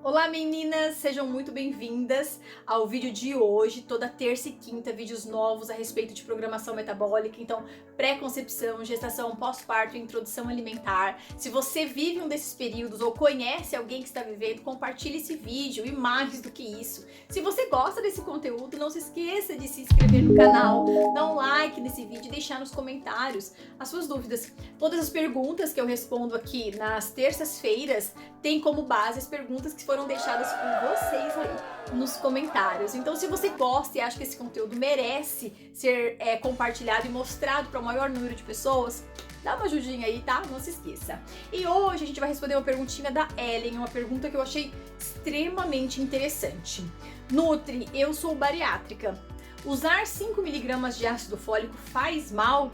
Olá meninas, sejam muito bem-vindas ao vídeo de hoje. Toda terça e quinta, vídeos novos a respeito de programação metabólica, então pré-concepção, gestação, pós-parto, introdução alimentar. Se você vive um desses períodos ou conhece alguém que está vivendo, compartilhe esse vídeo e mais do que isso. Se você gosta desse conteúdo, não se esqueça de se inscrever no canal, dar um like nesse vídeo e deixar nos comentários as suas dúvidas. Todas as perguntas que eu respondo aqui nas terças-feiras têm como base as perguntas que foram deixadas por vocês aí nos comentários. Então, se você gosta e acha que esse conteúdo merece ser compartilhado e mostrado para o maior número de pessoas, dá uma ajudinha aí, tá? Não se esqueça. E hoje a gente vai responder uma perguntinha da Ellen, uma pergunta que eu achei extremamente interessante. Nutri, eu sou bariátrica. Usar 5 mg de ácido fólico faz mal?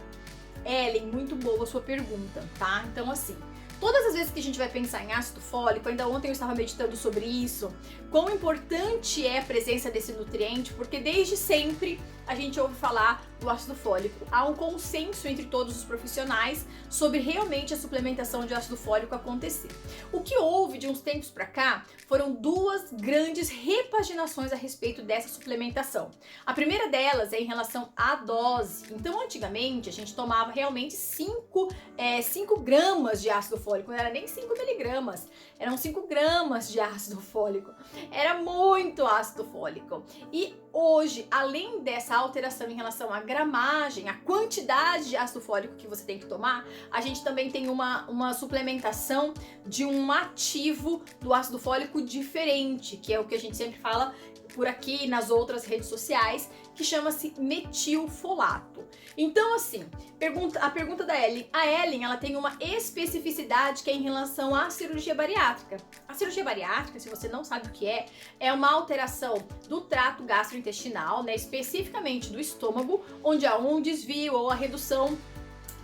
Ellen, muito boa a sua pergunta, tá? Então, assim, todas as vezes que a gente vai pensar em ácido fólico, ainda ontem eu estava meditando sobre isso, quão importante é a presença desse nutriente, porque desde sempre a gente ouve falar do ácido fólico. Há um consenso entre todos os profissionais sobre realmente a suplementação de ácido fólico acontecer. O que houve de uns tempos para cá foram duas grandes repaginações a respeito dessa suplementação. A primeira delas é em relação à dose. Então, antigamente, a gente tomava realmente 5 gramas de ácido fólico, não era nem 5 miligramas, eram 5 gramas de ácido fólico. Era muito ácido fólico. E hoje, além dessa alteração em relação à gramagem, a quantidade de ácido fólico que você tem que tomar, a gente também tem uma suplementação de um ativo do ácido fólico diferente, que é o que a gente sempre fala por aqui nas outras redes sociais, que chama-se metilfolato. Então, assim, a pergunta da Ellen. A Ellen, ela tem uma especificidade que é em relação à cirurgia bariátrica. A cirurgia bariátrica, se você não sabe o que é uma alteração do trato gastrointestinal, né, especificamente do estômago, onde há um desvio ou a redução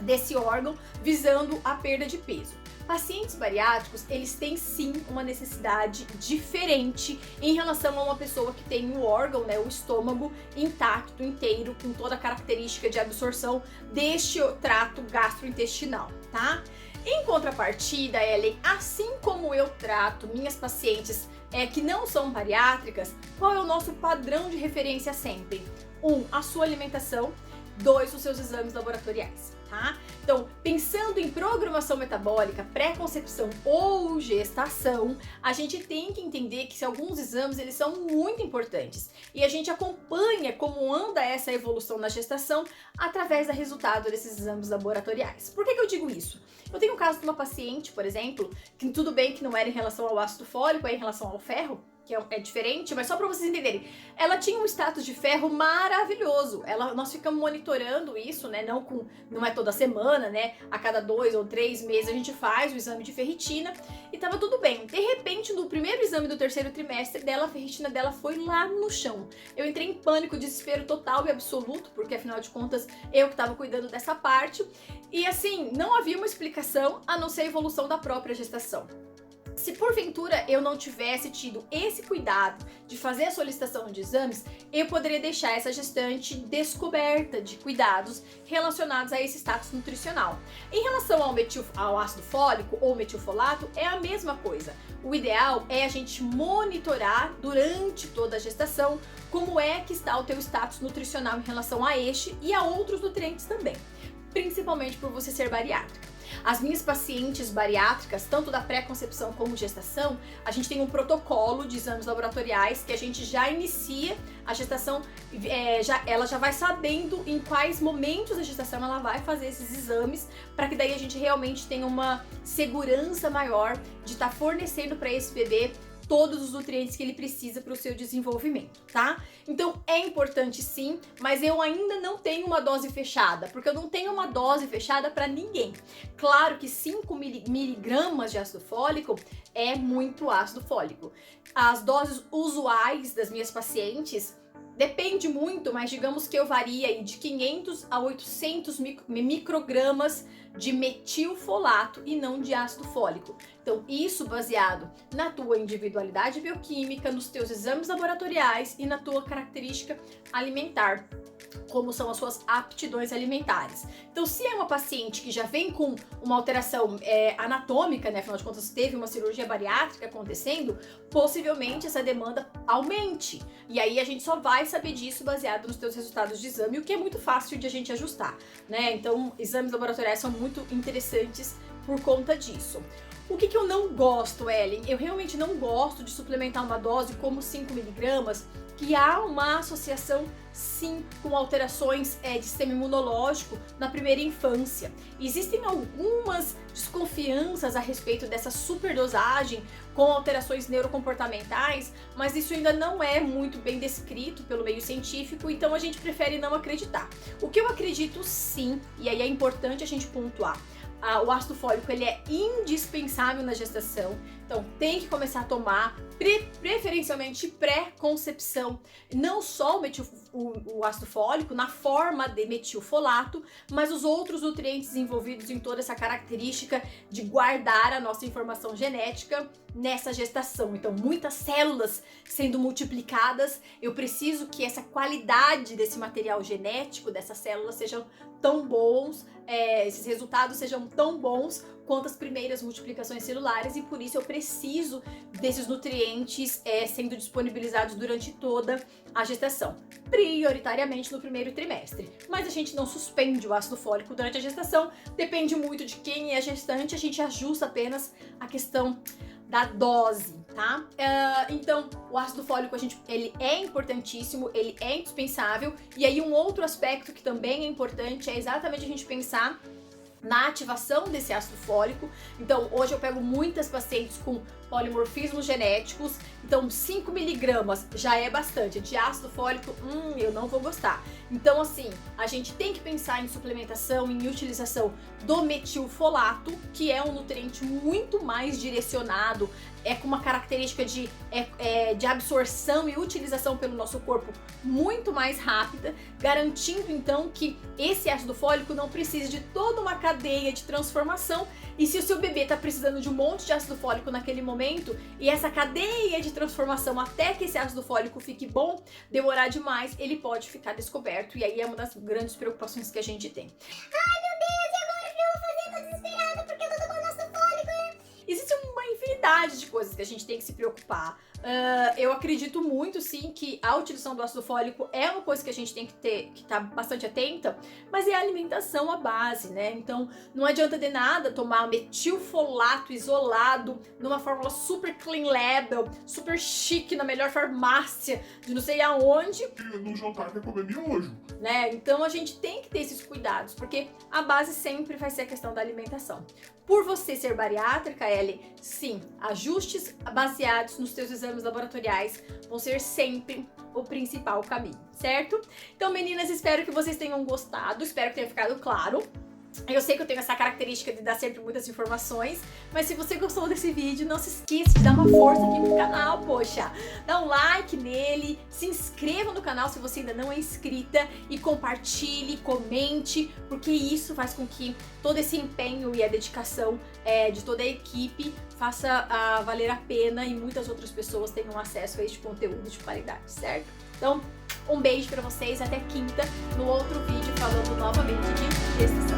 desse órgão visando a perda de peso. Pacientes bariátricos, eles têm sim uma necessidade diferente em relação a uma pessoa que tem o órgão, né, o estômago intacto, inteiro, com toda a característica de absorção deste trato gastrointestinal, tá? Em contrapartida, Ellen, assim como eu trato minhas pacientes que não são bariátricas, qual é o nosso padrão de referência sempre? 1, a sua alimentação. 2, os seus exames laboratoriais, tá? Então, pensando em programação metabólica, pré-concepção ou gestação, a gente tem que entender que alguns exames, eles são muito importantes. E a gente acompanha como anda essa evolução na gestação através do resultado desses exames laboratoriais. Por que eu digo isso? Eu tenho um caso de uma paciente, por exemplo, que tudo bem que não era em relação ao ácido fólico, é em relação ao ferro, que é diferente, mas só para vocês entenderem, ela tinha um status de ferro maravilhoso. Nós ficamos monitorando isso, né? Não é toda semana, né? A cada 2 ou 3 meses a gente faz o exame de ferritina e tava tudo bem. De repente, no primeiro exame do terceiro trimestre dela, a ferritina dela foi lá no chão. Eu entrei em pânico, desespero total e absoluto, porque afinal de contas eu que tava cuidando dessa parte. E assim, não havia uma explicação a não ser a evolução da própria gestação. Se porventura eu não tivesse tido esse cuidado de fazer a solicitação de exames, eu poderia deixar essa gestante descoberta de cuidados relacionados a esse status nutricional. Em relação ao ácido fólico ou metilfolato, é a mesma coisa. O ideal é a gente monitorar durante toda a gestação como é que está o teu status nutricional em relação a este e a outros nutrientes também, principalmente por você ser bariátrica. As minhas pacientes bariátricas, tanto da pré-concepção como gestação, a gente tem um protocolo de exames laboratoriais que a gente já inicia a gestação, ela já vai sabendo em quais momentos da gestação ela vai fazer esses exames, para que daí a gente realmente tenha uma segurança maior de estar fornecendo para esse bebê todos os nutrientes que ele precisa para o seu desenvolvimento, tá? Então é importante sim, mas eu ainda não tenho uma dose fechada, porque eu não tenho uma dose fechada para ninguém. Claro que 5 miligramas de ácido fólico é muito ácido fólico. As doses usuais das minhas pacientes depende muito, mas digamos que eu varia aí de 500 a 800 microgramas de metilfolato e não de ácido fólico. Então, isso baseado na tua individualidade bioquímica, nos teus exames laboratoriais e na tua característica alimentar. como são as suas aptidões alimentares. Então, se é uma paciente que já vem com uma alteração anatômica, né, afinal de contas teve uma cirurgia bariátrica acontecendo, possivelmente essa demanda aumente. E aí a gente só vai saber disso baseado nos teus resultados de exame, o que é muito fácil de a gente ajustar, né? Então, exames laboratoriais são muito interessantes por conta disso. O que eu não gosto, Ellen? Eu realmente não gosto de suplementar uma dose como 5 mg, que há uma associação, sim, com alterações de sistema imunológico na primeira infância. Existem algumas desconfianças a respeito dessa superdosagem com alterações neurocomportamentais, mas isso ainda não é muito bem descrito pelo meio científico, então a gente prefere não acreditar. O que eu acredito, sim, e aí é importante a gente pontuar, o ácido fólico ele é indispensável na gestação, então tem que começar a tomar, preferencialmente pré-concepção, não só o ácido fólico na forma de metilfolato, mas os outros nutrientes envolvidos em toda essa característica de guardar a nossa informação genética nessa gestação. Então, muitas células sendo multiplicadas, eu preciso que essa qualidade desse material genético, dessas células, sejam tão bons, esses resultados sejam tão bons quanto as primeiras multiplicações celulares, e por isso eu preciso desses nutrientes sendo disponibilizados durante toda a gestação, prioritariamente no primeiro trimestre. Mas a gente não suspende o ácido fólico durante a gestação, depende muito de quem é gestante, a gente ajusta apenas a questão da dose, tá? Então, o ácido fólico, ele é importantíssimo, ele é indispensável, e aí um outro aspecto que também é importante é exatamente a gente pensar na ativação desse ácido fólico. Então, hoje eu pego muitas pacientes com polimorfismos genéticos, então 5 mg já é bastante. De ácido fólico, eu não vou gostar. Então, assim, a gente tem que pensar em suplementação, em utilização do metilfolato, que é um nutriente muito mais direcionado, com uma característica de absorção e utilização pelo nosso corpo muito mais rápida, garantindo então que esse ácido fólico não precise de toda uma cadeia de transformação. E se o seu bebê está precisando de um monte de ácido fólico naquele momento, e essa cadeia de transformação até que esse ácido fólico fique bom, demorar demais, ele pode ficar descoberto, e aí é uma das grandes preocupações que a gente tem. Ai, meu Deus, e agora o que eu vou fazer? Tô desesperada porque eu tô tomando ácido fólico. Existe uma infinidade de coisas que a gente tem que se preocupar. Eu acredito muito, sim, que a utilização do ácido fólico é uma coisa que a gente tem que estar bastante atenta, mas é a alimentação a base, né? Então, não adianta de nada tomar metilfolato isolado numa fórmula super clean label, super chique, na melhor farmácia, de não sei aonde. No jantar quer comer miojo. Né? Então a gente tem que ter esses cuidados, porque a base sempre vai ser a questão da alimentação. Por você ser bariátrica, Ellen, sim, ajustes baseados nos seus exames laboratoriais vão ser sempre o principal caminho, certo? Então, meninas, espero que vocês tenham gostado, espero que tenha ficado claro. Eu sei que eu tenho essa característica de dar sempre muitas informações, mas se você gostou desse vídeo, não se esqueça de dar uma força aqui pro canal, poxa. Dá um like nele, se inscreva no canal se você ainda não é inscrita e compartilhe, comente, porque isso faz com que todo esse empenho e a dedicação de toda a equipe faça valer a pena e muitas outras pessoas tenham acesso a este conteúdo de qualidade, certo? Então, um beijo pra vocês, até quinta, no outro vídeo falando novamente de gestação.